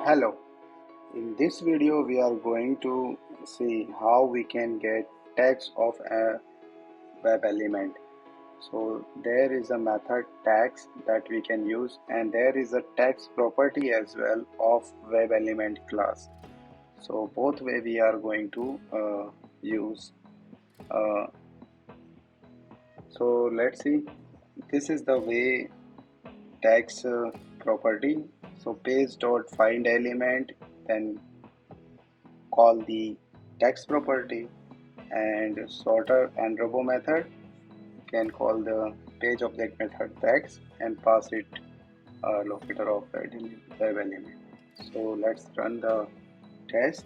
Hello, in this video we are going to see how we can get tags of a web element. So there is a method tags that we can use, and there is a tags property as well of web element class. So both way we are going to use. Uh, so let's see, this is the way tags property. So page dot find element, then call the text property, and sorter nRoBo method can call the page object method text and pass it locator of web element. So let's run the test.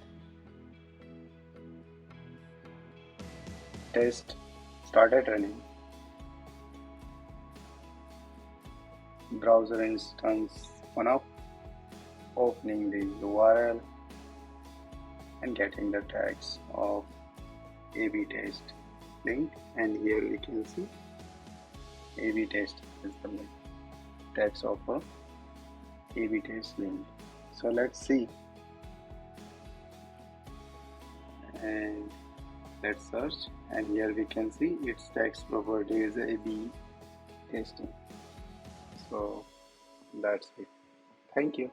Test started running. Browser instance one up, opening the URL and getting the tags of A/B test link, and here we can see A/B test is the link, tags of a A/B test link. So let's see, and let's search, and here we can see its text property is A/B testing. So that's it. Thank you.